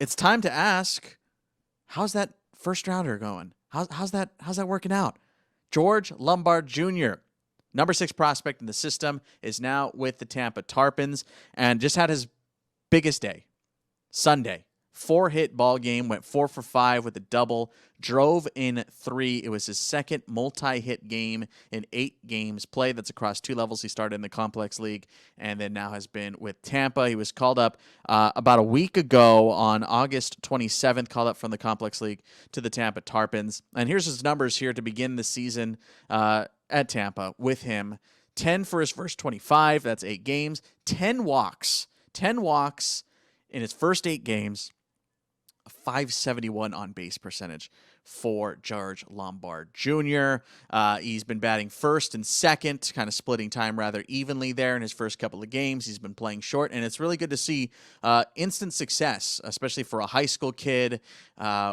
it's time to ask, how's that first rounder going? How's that working out? George Lombard Jr., number 6 prospect in the system, is now with the Tampa Tarpons and just had his biggest day Sunday. 4-hit ball game, went 4 for 5 with a double, drove in 3. It was his second multi-hit game in 8 games played. That's across 2 levels. He started in the Complex League and then now has been with Tampa. He was called up about a week ago on August 27th, called up from the Complex League to the Tampa Tarpons. And here's his numbers here to begin the season at Tampa with him. 10 for his first 25. That's 8 games. 10 walks. 10 walks in his first 8 games. 571 on base percentage for George Lombard Jr. He's been batting first and second, kind of splitting time rather evenly there in his first couple of games. He's been playing short, and it's really good to see instant success, especially for a high school kid.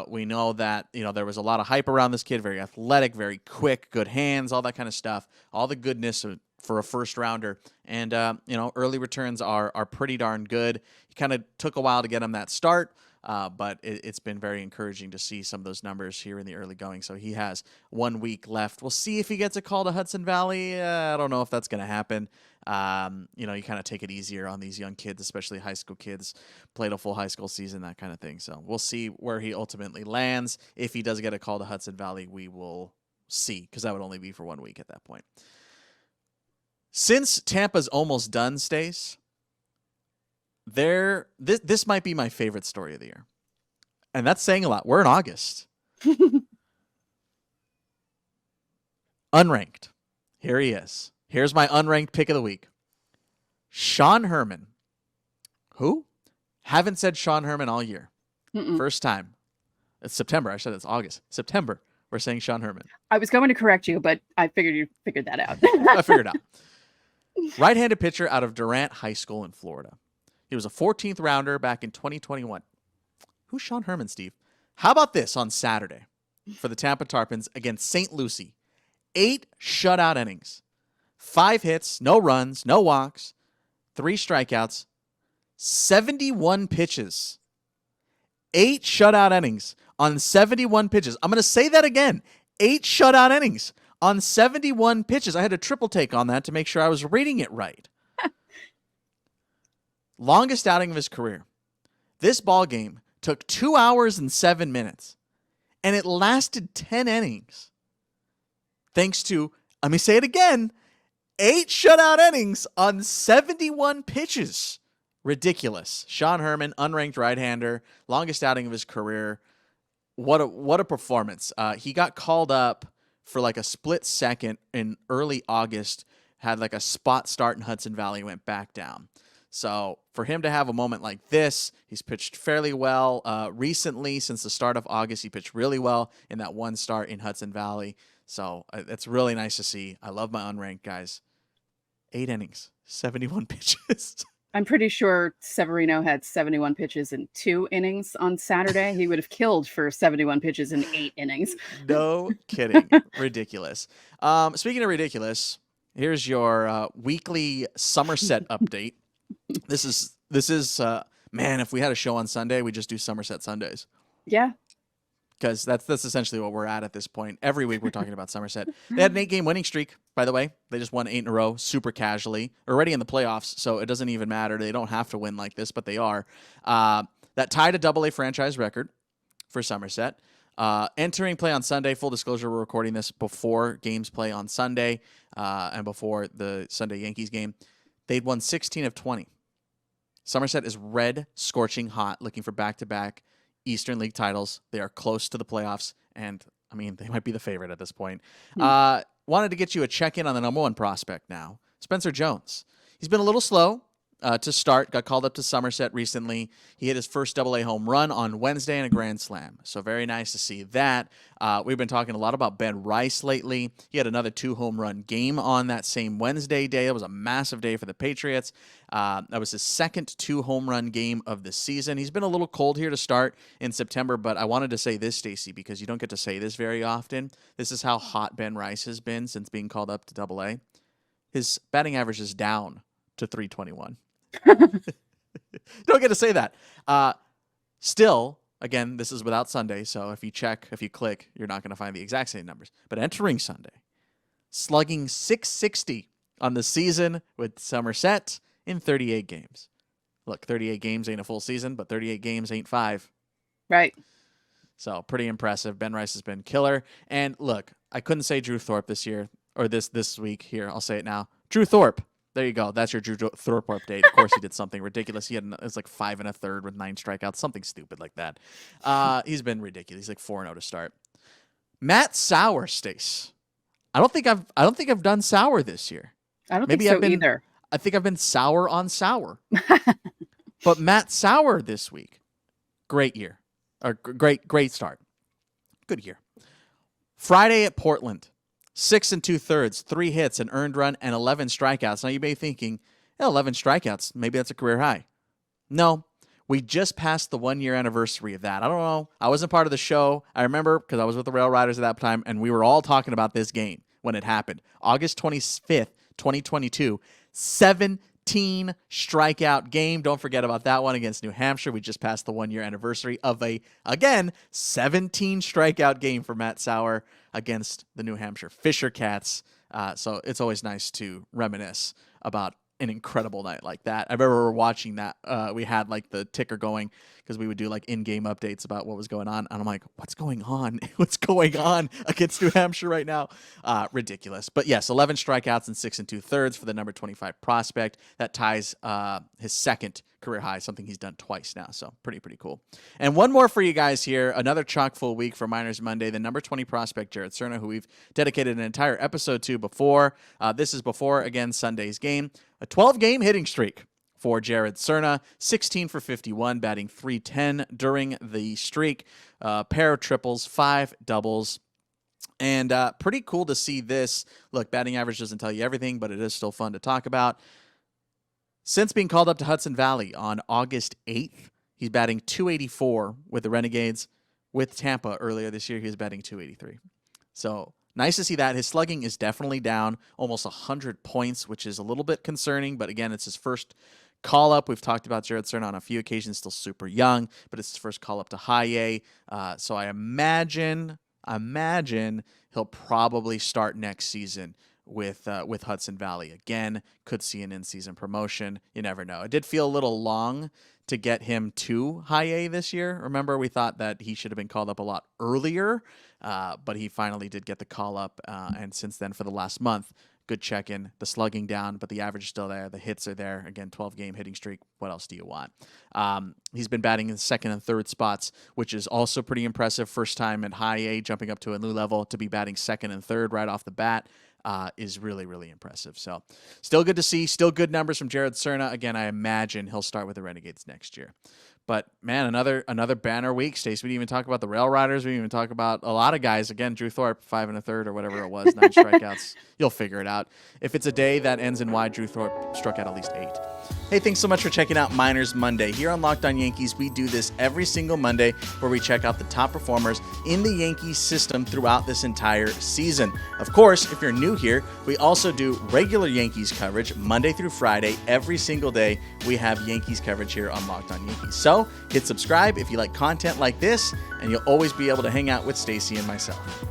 We know that there was a lot of hype around this kid, very athletic, very quick, good hands, all that kind of stuff, all the goodness for a first rounder. And, early returns are pretty darn good. He kind of took a while to get him that start. But it's been very encouraging to see some of those numbers here in the early going. So he has 1 week left. We'll see if he gets a call to Hudson Valley. I don't know if that's going to happen. You kind of take it easier on these young kids, especially high school kids, played a full high school season, that kind of thing. So we'll see where he ultimately lands. If he does get a call to Hudson Valley, we will see, because that would only be for 1 week at that point. Since Tampa's almost done, Stace, this might be my favorite story of the year. And that's saying a lot. We're in August. Unranked. Here he is. Here's my unranked pick of the week. Sean Hermann. Who? Haven't said Sean Hermann all year. Mm-mm. First time. It's September. I said it's August. September. We're saying Sean Hermann. I was going to correct you, but I figured you figured that out. I figured it out. Right-handed pitcher out of Durant High School in Florida. He was a 14th rounder back in 2021. Who's Sean Hermann, Steve? How about this on Saturday for the Tampa Tarpons against St. Lucie? 8 shutout innings, 5 hits, no runs, no walks, 3 strikeouts, 71 pitches. 8 shutout innings on 71 pitches. I'm going to say that again. 8 shutout innings on 71 pitches. I had a triple take on that to make sure I was reading it right. Longest outing of his career. This ball game took 2 hours and 7 minutes, and it lasted 10 innings. Thanks to, let me say it again, 8 shutout innings on 71 pitches. Ridiculous. Sean Hermann, unranked right-hander, longest outing of his career. What a performance. He got called up for like a split second in early August, had like a spot start in Hudson Valley, went back down. So for him to have a moment like this, he's pitched fairly well recently. Since the start of August, he pitched really well in that one start in Hudson Valley. So it's really nice to see. I love my unranked guys. 8 innings, 71 pitches. I'm pretty sure Severino had 71 pitches in 2 innings on Saturday. He would have killed for 71 pitches in 8 innings. No kidding. Ridiculous. Speaking of ridiculous, here's your weekly Somerset update. This is man, if we had a show on Sunday, we just do Somerset Sundays. Yeah. Because that's essentially what we're at this point. Every week we're talking about Somerset. They had an 8-game winning streak, by the way. They just won 8 in a row, super casually. Already in the playoffs, so it doesn't even matter. They don't have to win like this, but they are. That tied a AA franchise record for Somerset. Entering play on Sunday. Full disclosure, we're recording this before games play on Sunday and before the Sunday Yankees game. They'd won 16 of 20. Somerset is red, scorching hot, looking for back-to-back Eastern League titles. They are close to the playoffs, and, they might be the favorite at this point. Wanted to get you a check-in on the number 1 prospect now, Spencer Jones. He's been a little slow to start, got called up to Somerset recently. He hit his first AA home run on Wednesday in a grand slam, so very nice to see that. We've been talking a lot about Ben Rice lately. He had another 2-home run game on that same Wednesday day. It was a massive day for the Patriots. That was his second 2-home run game of the season. He's been a little cold here to start in September, but I wanted to say this, Stacey, because you don't get to say this very often. This is how hot Ben Rice has been since being called up to AA. His batting average is down to 321. Don't get to say that. Still, again, this is without Sunday, so if you click, you're not going to find the exact same numbers. But entering Sunday, slugging .660 on the season with Somerset in 38 games. Look, 38 games ain't a full season, but 38 games ain't 5. Right. So pretty impressive. Ben Rice has been killer. And look, I couldn't say Drew Thorpe this year or this week. Here, I'll say it now. Drew Thorpe. There you go. That's your Drew Thorpe update. Of course, he did something ridiculous. It was like 5 1/3 with 9 strikeouts, something stupid like that. He's been ridiculous. He's like 4-0 to start. Matt Sauer, Stace. I don't think I've done Sauer this year. I don't think so either. I think I've been sour on Sauer. But Matt Sauer this week, great year. Or great start. Good year. Friday at Portland, 6 2/3, 3 hits, an earned run, and 11 strikeouts. Now you may be thinking, 11 strikeouts, maybe that's a career high. No, we just passed the 1-year anniversary of that. I don't know. I wasn't part of the show. I remember because I was with the Rail Riders at that time, and we were all talking about this game when it happened. August 25th, 2022, 17 strikeout game. Don't forget about that one against New Hampshire. We just passed the 1-year anniversary of again, 17 strikeout game for Matt Sauer against the New Hampshire Fisher Cats. So it's always nice to reminisce about an incredible night like that. I remember watching that. We had like the ticker going because we would do like in-game updates about what was going on. And I'm like, what's going on? What's going on against New Hampshire right now? Ridiculous. But yes, 11 strikeouts and 6 2/3 for the number 25 prospect. That ties his second career high, something he's done twice now. So pretty cool. And one more for you guys here. Another chock full week for Miners Monday. The number 20 prospect, Jared Serna, who we've dedicated an entire episode to before. This is before, again, Sunday's game. A 12-game hitting streak for Jared Serna, 16 for 51, batting .310 during the streak. Pair of triples, 5 doubles. And pretty cool to see this. Look, batting average doesn't tell you everything, but it is still fun to talk about. Since being called up to Hudson Valley on August 8th, he's batting .284 with the Renegades. With Tampa earlier this year, he was batting .283. So nice to see that. His slugging is definitely down, almost 100 points, which is a little bit concerning. But again, it's his first call-up. We've talked about Jared Serna on a few occasions, still super young, but it's his first call-up to high A. So I imagine he'll probably start next season with Hudson Valley. Again, could see an in-season promotion. You never know. It did feel a little long to get him to high A this year. Remember, we thought that he should have been called up a lot earlier, but he finally did get the call up. And since then, for the last month, good check-in. The slugging down, but the average is still there. The hits are there. Again, 12-game hitting streak. What else do you want? He's been batting in the second and third spots, which is also pretty impressive. First time at high A, jumping up to a new level to be batting second and third right off the bat. Is really, really impressive. So still good to see. Still good numbers from Jared Serna. Again, I imagine he'll start with the Renegades next year. But, man, another banner week, Stace. We didn't even talk about the Rail Riders. We didn't even talk about a lot of guys. Again, Drew Thorpe, 5 1/3 or whatever it was, 9 strikeouts. You'll figure it out. If it's a day that ends in Y, Drew Thorpe struck out at least 8. Hey, thanks so much for checking out Miners Monday. Here on Locked On Yankees, we do this every single Monday where we check out the top performers in the Yankees system throughout this entire season. Of course, if you're new here, we also do regular Yankees coverage Monday through Friday. Every single day, we have Yankees coverage here on Locked On Yankees. So hit subscribe if you like content like this, and you'll always be able to hang out with Stacy and myself.